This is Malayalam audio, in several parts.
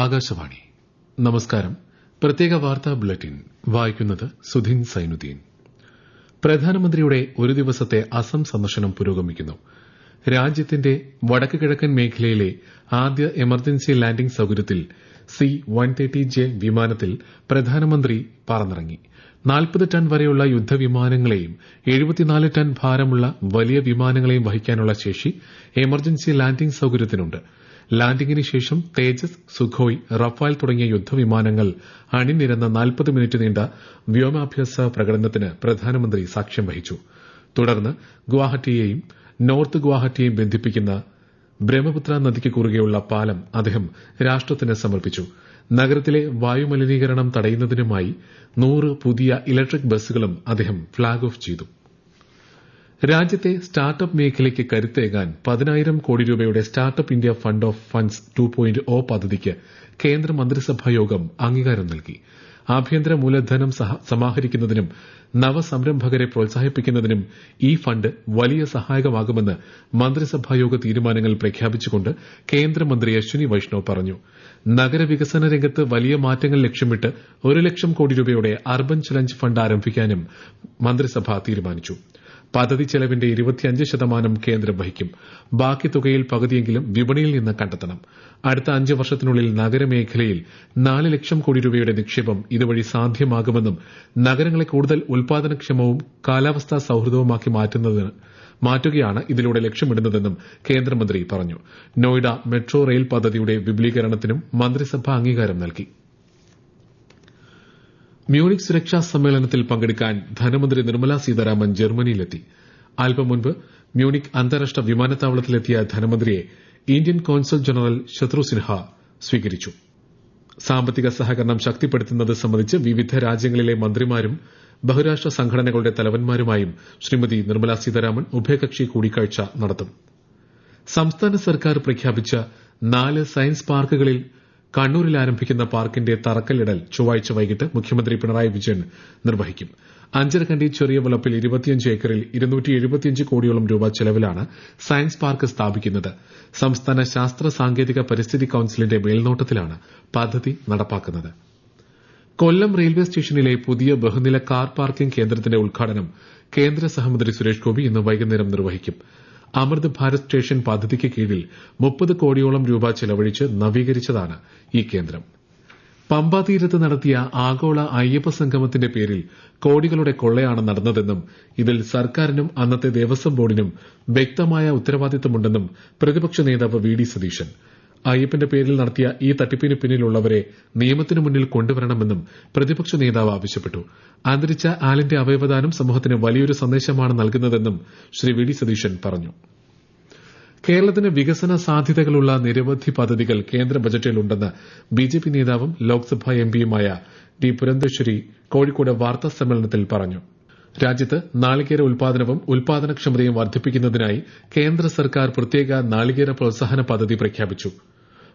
ആകാശവാണി നമസ്കാരം. പ്രത്യേക വാർത്താ ബുള്ളറ്റിൻ വായിക്കുന്നത് സുധിൻ സൈനുദ്ദീൻ. പ്രധാനമന്ത്രിയുടെ ഒരു ദിവസത്തെ അസം സന്ദർശനം പുരോഗമിക്കുന്നു. രാജ്യത്തിന്റെ വടക്ക് കിഴക്കൻ മേഖലയിലെ ആദ്യ എമർജൻസി ലാൻഡിംഗ് സൌകര്യത്തിൽ C-130J വിമാനത്തിൽ പ്രധാനമന്ത്രി പറന്നിറങ്ങി. 40 ടൺ വരെയുള്ള യുദ്ധവിമാനങ്ങളെയും 74 ടൺ ഭാരമുള്ള വലിയ വിമാനങ്ങളെയും വഹിക്കാനുള്ള ശേഷി എമർജൻസി ലാൻഡിംഗ് സൌകര്യത്തിനുണ്ട്. ലാൻഡിംഗിന് ശേഷം തേജസ്, സുഖോയ്, റഫാൽ തുടങ്ങിയ യുദ്ധവിമാനങ്ങൾ അണിനിരന്ന 40 മിനിറ്റ് നീണ്ട വ്യോമാഭ്യാസ പ്രകടനത്തിന് പ്രധാനമന്ത്രി സാക്ഷ്യം വഹിച്ചു. തുടർന്ന് ഗുവാഹട്ടിയെയും നോർത്ത് ഗുവാഹട്ടിയെയും ബന്ധിപ്പിക്കുന്ന ബ്രഹ്മപുത്ര നദിക്ക് കുറുകെയുള്ള പാലം അദ്ദേഹം രാഷ്ട്രത്തിന് സമർപ്പിച്ചു. നഗരത്തിലെ വായുമലിനീകരണം തടയുന്നതിനുമായി 100 പുതിയ ഇലക്ട്രിക് ബസ്സുകളും അദ്ദേഹം ഫ്ളാഗ് ഓഫ് ചെയ്തു. രാജ്യത്തെ സ്റ്റാർട്ടപ്പ് മേഖലയ്ക്ക് കരുത്തേകാൻ 10,000 കോടി രൂപയുടെ startup India fund of funds 2.0 പദ്ധതിക്ക് കേന്ദ്ര മന്ത്രിസഭാ യോഗം അംഗീകാരം നൽകി. ആഭ്യന്തര മൂലധനം സമാഹരിക്കുന്നതിനും നവസംരംഭകരെ പ്രോത്സാഹിപ്പിക്കുന്നതിനും ഈ ഫണ്ട് വലിയ സഹായകമാകുമെന്ന് മന്ത്രിസഭായോഗ തീരുമാനങ്ങൾ പ്രഖ്യാപിച്ചുകൊണ്ട് കേന്ദ്രമന്ത്രി അശ്വിനി വൈഷ്ണവ് പറഞ്ഞു. നഗരവികസന രംഗത്ത് വലിയ മാറ്റങ്ങൾ ലക്ഷ്യമിട്ട് 1 ലക്ഷം കോടി രൂപയുടെ അർബൻ ചലഞ്ച് ഫണ്ട് ആരംഭിക്കാനും മന്ത്രിസഭ തീരുമാനിച്ചു. പദ്ധതി ചെലവിന്റെ 25% കേന്ദ്രം വഹിക്കും. ബാക്കി തുകയിൽ പകുതിയെങ്കിലും വിപണിയിൽ നിന്ന് കണ്ടെത്തണം. അടുത്ത 5 വർഷത്തിനുള്ളിൽ നഗരമേഖലയിൽ 4 ലക്ഷം കോടി രൂപയുടെ നിക്ഷേപം ഇതുവഴി സാധ്യമാകുമെന്നും നഗരങ്ങളെ കൂടുതൽ ഉൽപാദനക്ഷമവും കാലാവസ്ഥാ സൌഹൃദവുമാക്കി മാറ്റുകയാണ് ഇതിലൂടെ ലക്ഷ്യമിടുന്നതെന്നും കേന്ദ്രമന്ത്രി പറഞ്ഞു. നോയിഡ മെട്രോ റെയിൽ പദ്ധതിയുടെ വിപുലീകരണത്തിനും മന്ത്രിസഭ അംഗീകാരം നൽകി. മ്യൂണിക് സുരക്ഷാ സമ്മേളനത്തിൽ പങ്കെടുക്കാൻ ധനമന്ത്രി നിർമ്മല സീതാരാമൻ ജർമ്മനിയിലെത്തി. അല്പം മുൻപ് മ്യൂണിക് അന്താരാഷ്ട്ര വിമാനത്താവളത്തിലെത്തിയ ധനമന്ത്രിയെ ഇന്ത്യൻ കോൺസൽ ജനറൽ ശത്രു സിൻഹ സ്വീകരിച്ചു. സാമ്പത്തിക സഹകരണം ശക്തിപ്പെടുത്തുന്നത് സംബന്ധിച്ച് വിവിധ രാജ്യങ്ങളിലെ മന്ത്രിമാരും ബഹുരാഷ്ട്ര സംഘടനകളുടെ തലവന്മാരുമായും ശ്രീമതി നിർമ്മല സീതാരാമൻ ഉഭയകക്ഷി കൂടിക്കാഴ്ച നടത്തും. സംസ്ഥാന സർക്കാർ പ്രഖ്യാപിച്ച 4 സയൻസ് പാർക്കുകളിൽ കണ്ണൂരിൽ ആരംഭിക്കുന്ന പാർക്കിന്റെ തറക്കല്ലിടൽ ചൊവ്വാഴ്ച വൈകിട്ട് മുഖ്യമന്ത്രി പിണറായി വിജയൻ നിർവഹിക്കും. അഞ്ചരക്കണ്ടി ചെറിയ വളപ്പിൽ 25 ഏക്കറിൽ 275 കോടിയോളം രൂപ ചെലവിലാണ് സയൻസ് പാർക്ക് സ്ഥാപിക്കുന്നത്. സംസ്ഥാന ശാസ്ത്ര സാങ്കേതിക പരിസ്ഥിതി കൌൺസിലിന്റെ മേൽനോട്ടത്തിലാണ് പദ്ധതി നടപ്പാക്കുന്നത്. കൊല്ലം റെയിൽവേ സ്റ്റേഷനിലെ പുതിയ ബഹുനില കാർ പാർക്കിംഗ് കേന്ദ്രത്തിന്റെ ഉദ്ഘാടനം കേന്ദ്ര സഹമന്ത്രി സുരേഷ് ഗോപി ഇന്ന് വൈകുന്നേരം നിർവഹിക്കും. അമൃത് ഭാരത് സ്റ്റേഷൻ പദ്ധതിക്ക് കീഴിൽ 30 കോടിയോളം രൂപ ചെലവഴിച്ച് നവീകരിച്ചതാണ് ഈ കേന്ദ്രം. പമ്പാ തീരത്ത് നടത്തിയ ആഗോള അയ്യപ്പ സംഗമത്തിന്റെ പേരിൽ കോടികളുടെ കൊള്ളയാണ് നടന്നതെന്നും ഇതിൽ സർക്കാരിനും അന്നത്തെ ദേവസ്വം ബോർഡിനും വ്യക്തമായ ഉത്തരവാദിത്തമുണ്ടെന്നും പ്രതിപക്ഷ നേതാവ് വി.ഡി. സതീശൻ. അയ്യപ്പന്റെ പേരിൽ നടത്തിയ ഈ തട്ടിപ്പിന് പിന്നിലുള്ളവരെ നിയമത്തിനു മുന്നിൽ കൊണ്ടുവരണമെന്നും പ്രതിപക്ഷ നേതാവ് ആവശ്യപ്പെട്ടു. അന്തരിച്ച ആലിന്റെ അവയവദാനം സമൂഹത്തിന് വലിയൊരു സന്ദേശമാണ് നൽകുന്നതെന്നും ശ്രീ വി.ഡി. സതീശൻ പറഞ്ഞു. കേരളത്തിന് വികസന സാധ്യതകളുള്ള നിരവധി പദ്ധതികൾ കേന്ദ്ര ബജറ്റിലുണ്ടെന്ന് ബിജെപി നേതാവും ലോക്സഭാ എംപിയുമായ ഡി പുരന്ദേശ്വരി കോഴിക്കോട് വാർത്താ സമ്മേളനത്തിൽ പറഞ്ഞു. രാജ്യത്ത് നാളികേര ഉൽപാദനവും ഉൽപാദനക്ഷമതയും വർദ്ധിപ്പിക്കുന്നതിനായി കേന്ദ്ര സർക്കാർ പ്രത്യേക നാളികേര പ്രോത്സാഹന പദ്ധതി പ്രഖ്യാപിച്ചു.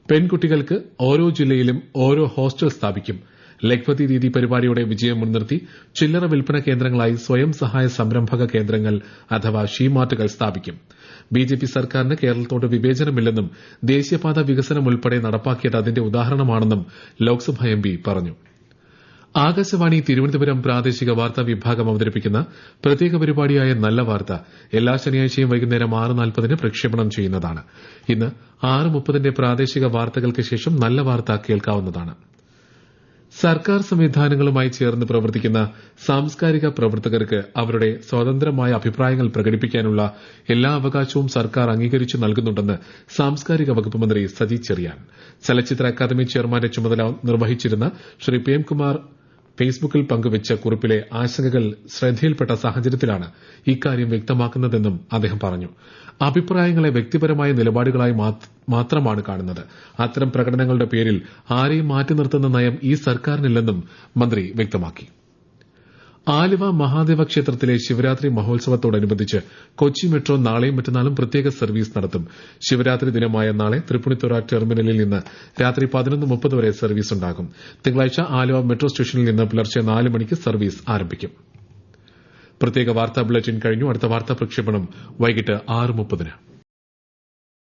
പെൺകുട്ടികൾക്ക് ഓരോ ജില്ലയിലും ഓരോ ഹോസ്റ്റൽ സ്ഥാപിക്കും. ലഖ്പതി ദീദി പരിപാടിയുടെ വിജയം മുൻനിർത്തി ചില്ലറ വിൽപ്പന കേന്ദ്രങ്ങളായി സ്വയം സഹായ സംരംഭക കേന്ദ്രങ്ങൾ അഥവാ ഷീമാർട്ടുകൾ സ്ഥാപിക്കും. ബിജെപി സർക്കാരിന് കേരളത്തോട് വിവേചനമില്ലെന്നും ദേശീയപാത വികസനം ഉൾപ്പെടെ നടപ്പാക്കിയത് അതിന്റെ ഉദാഹരണമാണെന്നും ലോക്സഭാ എംപി പറഞ്ഞു. ആകാശവാണി തിരുവനന്തപുരം പ്രാദേശിക വാർത്താ വിഭാഗം അവതരിപ്പിക്കുന്ന പ്രത്യേക പരിപാടിയായ നല്ല വാർത്ത എല്ലാ ശനിയാഴ്ചയും വൈകുന്നേരം 6:40 പ്രക്ഷേപണം ചെയ്യുന്നതാണ്. ഇന്ന് 6:30 പ്രാദേശിക വാർത്തകൾക്ക് ശേഷം നല്ല വാർത്ത കേൾക്കാവുന്നതാണ്. സർക്കാർ സംവിധാനങ്ങളുമായി ചേർന്ന് പ്രവർത്തിക്കുന്ന സാംസ്കാരിക പ്രവർത്തകർക്ക് അവരുടെ സ്വതന്ത്രമായ അഭിപ്രായങ്ങൾ പ്രകടിപ്പിക്കാനുള്ള എല്ലാ അവകാശവും സർക്കാർ അംഗീകരിച്ചു നൽകുന്നുണ്ടെന്ന് സാംസ്കാരിക വകുപ്പ് മന്ത്രി സജി ചെറിയാൻ. ചലച്ചിത്ര അക്കാദമി ചെയർമാന്റെ ചുമതല നിർവഹിച്ചിരുന്ന ശ്രീ പ്രേംകുമാർ ഫേസ്ബുക്കിൽ പങ്കുവച്ച കുറിപ്പിലെ ആശങ്കകൾ ശ്രദ്ധയിൽപ്പെട്ട സാഹചര്യത്തിലാണ് ഇക്കാര്യം വ്യക്തമാക്കുന്നതെന്നും അദ്ദേഹം പറഞ്ഞു. അഭിപ്രായങ്ങളെ വ്യക്തിപരമായ നിലപാടുകളായി മാത്രമാണ് കാണുന്നത്. അത്തരം പ്രകടനങ്ങളുടെ പേരിൽ ആരെയും മാറ്റി നിർത്തുന്ന നയം ഈ സർക്കാരിനില്ലെന്നും മന്ത്രി വ്യക്തമാക്കി. ആലുവ മഹാദേവ ക്ഷേത്രത്തിലെ ശിവരാത്രി മഹോത്സവത്തോടനുബന്ധിച്ച് കൊച്ചി മെട്രോ നാളെയും മറ്റന്നാളും പ്രത്യേക സർവീസ് നടത്തും. ശിവരാത്രി ദിനമായ നാളെ തൃപ്പൂണിത്തുറ ടെർമിനലിൽ നിന്ന് രാത്രി 11:30 വരെ സർവീസ് ഉണ്ടാകും. തിങ്കളാഴ്ച ആലുവ മെട്രോ സ്റ്റേഷനിൽ നിന്ന് പുലർച്ചെ 4 മണിക്ക് സർവീസ് ആരംഭിക്കും. പ്രത്യേക വാർത്താ ബുള്ളറ്റിൻ കഴിഞ്ഞു. അടുത്ത വാർത്താ പ്രക്ഷേപണം വൈകിട്ട് 6:30.